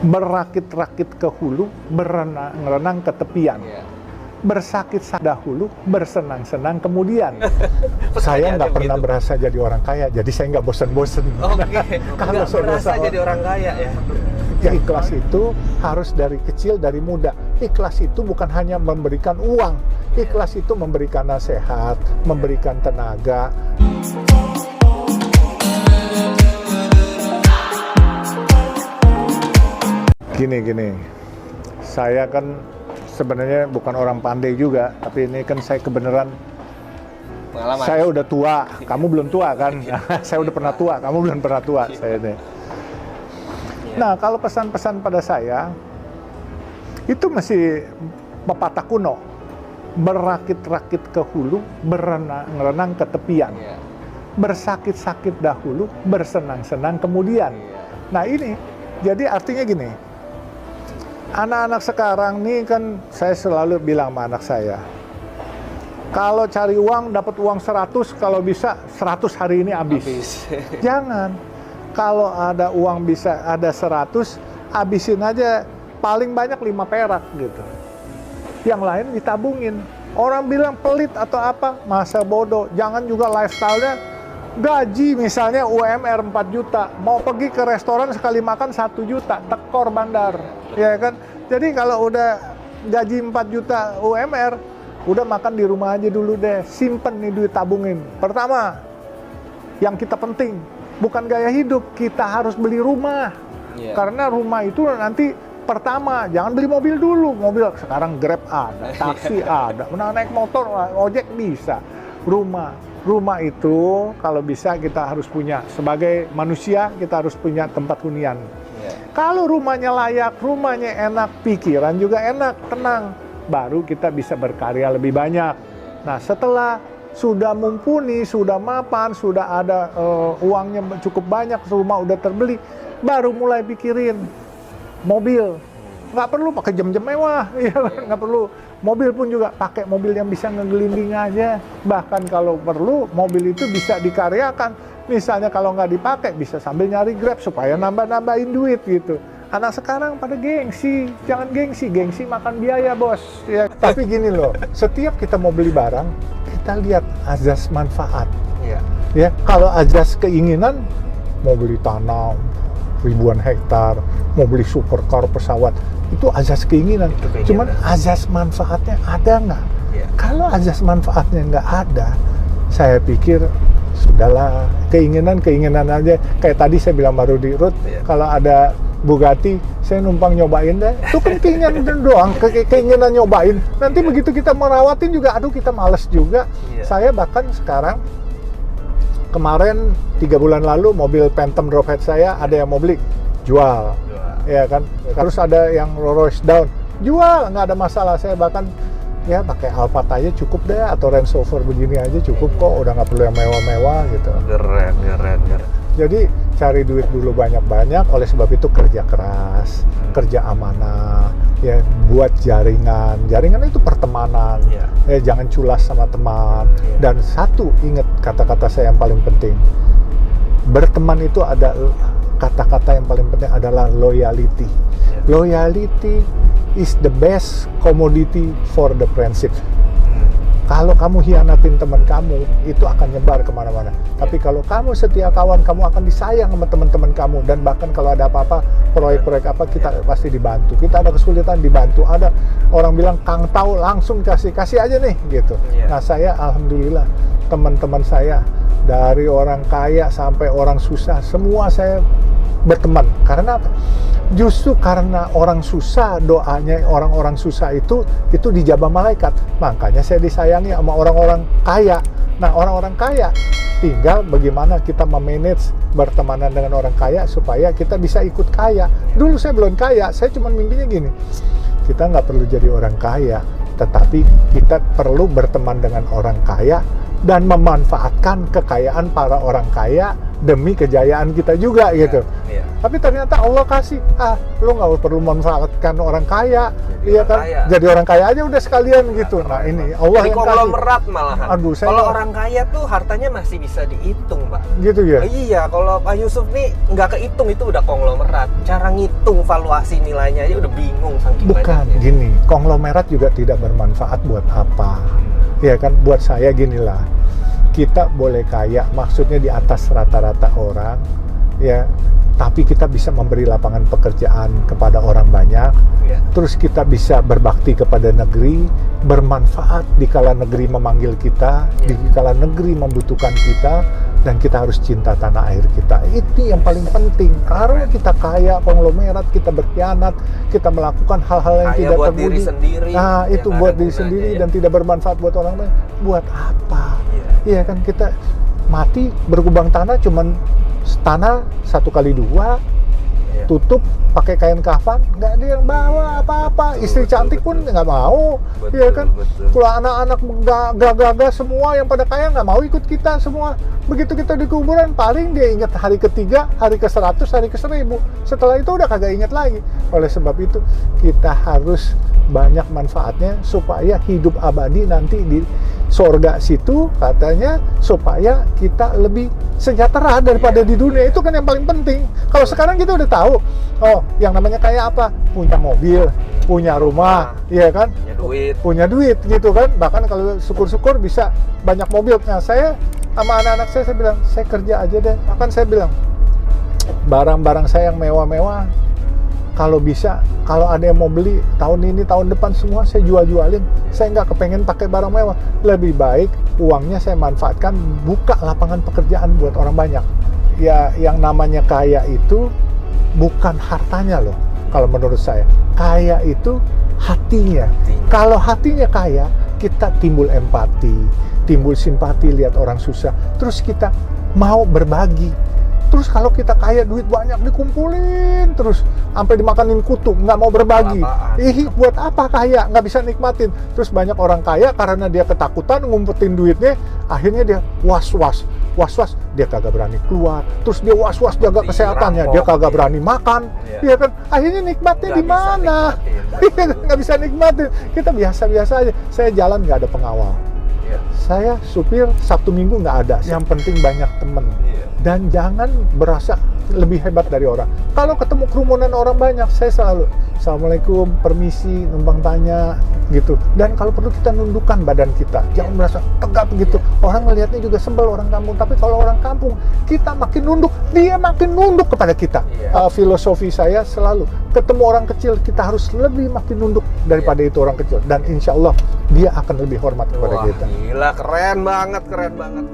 Berakit-rakit ke hulu, berenang-renang ke tepian. Bersakit dahulu, bersenang-senang kemudian. Saya nggak pernah berasa jadi orang kaya, jadi saya nggak bosen-bosen. Kalau saya berasa jadi orang kaya ya. Ya, ikhlas itu harus dari kecil, dari muda. Ikhlas itu bukan hanya memberikan uang, ikhlas itu memberikan nasihat, memberikan tenaga. Gini, saya kan sebenarnya bukan orang pandai juga, tapi ini kan saya kebenaran pengalaman. Saya udah tua, kamu belum tua kan? Saya udah pernah tua, kamu belum pernah tua. Saya ini. Nah, kalau pesan-pesan pada saya itu masih pepatah kuno. Berakit-rakit ke hulu, berenang-renang ke tepian. Bersakit-sakit dahulu, bersenang-senang kemudian. Nah, ini jadi artinya gini. Anak-anak sekarang nih kan saya selalu bilang sama anak saya, kalau cari uang dapat uang 100, kalau bisa 100 hari ini habis. Jangan. Kalau ada uang bisa ada 100, habisin aja paling banyak 5 perak gitu. Yang lain ditabungin. Orang bilang pelit atau apa, masa bodoh. Jangan juga lifestyle-nya gaji misalnya UMR 4 juta, mau pergi ke restoran sekali makan 1 juta, tekor bandar, ya kan? Jadi kalau udah gaji 4 juta UMR, udah makan di rumah aja dulu deh, simpen nih duit, tabungin. Pertama, yang kita penting, bukan gaya hidup, kita harus beli rumah. Karena rumah itu nanti pertama, jangan beli mobil dulu, mobil sekarang Grab ada, taksi ada, naik motor, ojek bisa, Rumah itu kalau bisa kita harus punya. Sebagai manusia kita harus punya tempat hunian. Kalau rumahnya layak, rumahnya enak, pikiran juga enak, tenang. Baru kita bisa berkarya lebih banyak. Nah, setelah sudah mumpuni, sudah mapan, sudah ada uangnya cukup banyak, rumah udah terbeli, baru mulai pikirin mobil. Nggak perlu pakai jam-jam mewah, nggak perlu. Mobil pun juga pakai mobil yang bisa ngegelinding aja. Bahkan kalau perlu, mobil itu bisa dikaryakan. Misalnya kalau nggak dipakai, bisa sambil nyari Grab supaya nambah-nambahin duit gitu. Anak sekarang pada gengsi. Jangan gengsi makan biaya bos. Ya, tapi gini loh, setiap kita mau beli barang, kita lihat azas manfaat. Ya, kalau azas keinginan, mau beli tanah ribuan hektar, mau beli supercar, pesawat, itu azas keinginan. Cuman azas manfaatnya ada nggak? Kalau azas manfaatnya nggak ada, saya pikir sudahlah, keinginan aja. Kayak tadi saya bilang baru di Ruth, kalau ada Bugatti, saya numpang nyobain deh. Itu kan keinginan doang, keinginan nyobain. Nanti begitu kita merawatin juga, aduh kita males juga. Saya bahkan sekarang, kemarin 3 bulan lalu mobil Phantom Drophead saya ada yang mau beli, jual. Ya kan. Terus ada yang Rolls Down, jual, nggak ada masalah. Saya bahkan ya pakai Alphard aja cukup deh, atau Range Rover begini aja cukup kok, udah nggak perlu yang mewah-mewah gitu. Keren. Jadi cari duit dulu banyak-banyak, oleh sebab itu kerja keras, kerja amanah, ya buat jaringan itu pertemanan, ya jangan culas sama teman. Dan satu, ingat kata-kata saya yang paling penting, berteman itu ada kata-kata yang paling penting adalah loyalty. Loyalty is the best commodity for the friendship. Kalau kamu hianatin teman kamu, itu akan nyebar kemana-mana. Tapi kalau kamu setia kawan, kamu akan disayang sama teman-teman kamu. Dan bahkan kalau ada apa-apa, proyek-proyek apa, kita pasti dibantu. Kita ada kesulitan, dibantu. Ada orang bilang, Kang tahu, langsung kasih aja nih, gitu. Nah, saya alhamdulillah, teman-teman saya, dari orang kaya sampai orang susah, semua saya berteman. Karena apa? Justru karena orang susah, doanya orang-orang susah itu dijabah malaikat. Makanya saya disayangi sama orang-orang kaya. Nah, orang-orang kaya tinggal bagaimana kita memanage bertemanan dengan orang kaya supaya kita bisa ikut kaya. Dulu saya belum kaya, saya cuma mimpinya gini, kita nggak perlu jadi orang kaya, tetapi kita perlu berteman dengan orang kaya dan memanfaatkan kekayaan para orang kaya demi kejayaan kita juga gitu. Iya. Tapi ternyata Allah kasih, lu nggak perlu memanfaatkan orang kaya, Jadi iya orang kan? kaya. Jadi orang kaya aja udah sekalian gitu. Nah ini Allah Jadi yang kasih. konglomerat malahan. Aduh, saya kalau nggak- orang kaya tuh hartanya masih bisa dihitung, Pak. Gitu ya. Iya, kalau Pak Yusuf nih nggak kehitung, itu udah konglomerat. Cara ngitung valuasi nilainya aja udah bingung saking Bukan, banyaknya. gini, konglomerat juga tidak bermanfaat buat apa. Ya kan, buat saya ginilah, kita boleh kaya, maksudnya di atas rata-rata orang, ya, tapi kita bisa memberi lapangan pekerjaan kepada orang banyak, Iya. terus kita bisa berbakti kepada negeri, bermanfaat di kala negeri memanggil kita, di kala negeri membutuhkan kita, dan kita harus cinta tanah air kita. Itu yang paling penting. Karena kita kaya, konglomerat, kita berkhianat, kita melakukan hal-hal yang Kaya tidak buat diri terpuji. sendiri, Nah, yang itu nggak buat ada diri gunanya, sendiri ya. dan tidak bermanfaat buat orang lain. Buat apa? Iya. Iya kan, kita mati berkubang tanah cuman tanah 1x2, Iya. tutup pakai kain kafan, nggak ada yang bawa apa-apa. Betul, Istri betul, cantik pun betul. nggak mau, Betul, iya kan? betul. Kalau anak-anak gagah-gagah semua yang pada kaya nggak mau ikut kita semua. Begitu kita di kuburan, paling dia ingat hari ketiga, hari ke-100, hari ke-1000. Setelah itu udah kagak ingat lagi. Oleh sebab itu, kita harus banyak manfaatnya supaya hidup abadi nanti di sorga situ, katanya, supaya kita lebih sejahtera daripada Iya. di dunia. Itu kan yang paling penting. Kalau sekarang kita udah tahu, oh, yang namanya kaya apa? Punya mobil, punya rumah, iya kan? Punya duit. Gitu kan. Bahkan kalau syukur-syukur bisa banyak mobil. Nah, saya sama anak-anak saya bilang, saya kerja aja deh. Bahkan saya bilang, barang-barang saya yang mewah-mewah, kalau bisa, kalau ada yang mau beli tahun ini, tahun depan, semua saya jual-jualin. Saya nggak kepengen pakai barang mewah. Lebih baik uangnya saya manfaatkan buka lapangan pekerjaan buat orang banyak. Ya, yang namanya kaya itu bukan hartanya loh. Kalau menurut saya, kaya itu hatinya. Kalau hatinya kaya, kita timbul empati, timbul simpati lihat orang susah. Terus kita mau berbagi. Terus kalau kita kaya, duit banyak dikumpulin terus sampai dimakanin kutu, nggak mau berbagi. Buat apa kaya? Nggak bisa nikmatin. Terus banyak orang kaya karena dia ketakutan ngumpetin duitnya, akhirnya dia was-was, dia kagak berani keluar. Terus dia was-was jaga kesehatannya, dia kagak berani makan. Iya kan? Akhirnya nikmatnya di mana? Nggak bisa nikmatin. Kita biasa-biasa aja. Saya jalan nggak ada pengawal. Saya supir Sabtu Minggu nggak ada. Yang penting banyak temen. Dan jangan berasa lebih hebat dari orang. Kalau ketemu kerumunan orang banyak, saya selalu Assalamualaikum, permisi, numpang tanya gitu. Dan kalau perlu kita nundukkan badan kita. Jangan merasa tegap gitu. Orang ngelihatnya juga sebel orang kampung. Tapi kalau orang kampung, kita makin nunduk, dia makin nunduk kepada kita. Filosofi saya selalu, ketemu orang kecil, kita harus lebih makin nunduk daripada itu orang kecil. Dan insya Allah, dia akan lebih hormat kepada kita. Gila, keren banget, keren banget.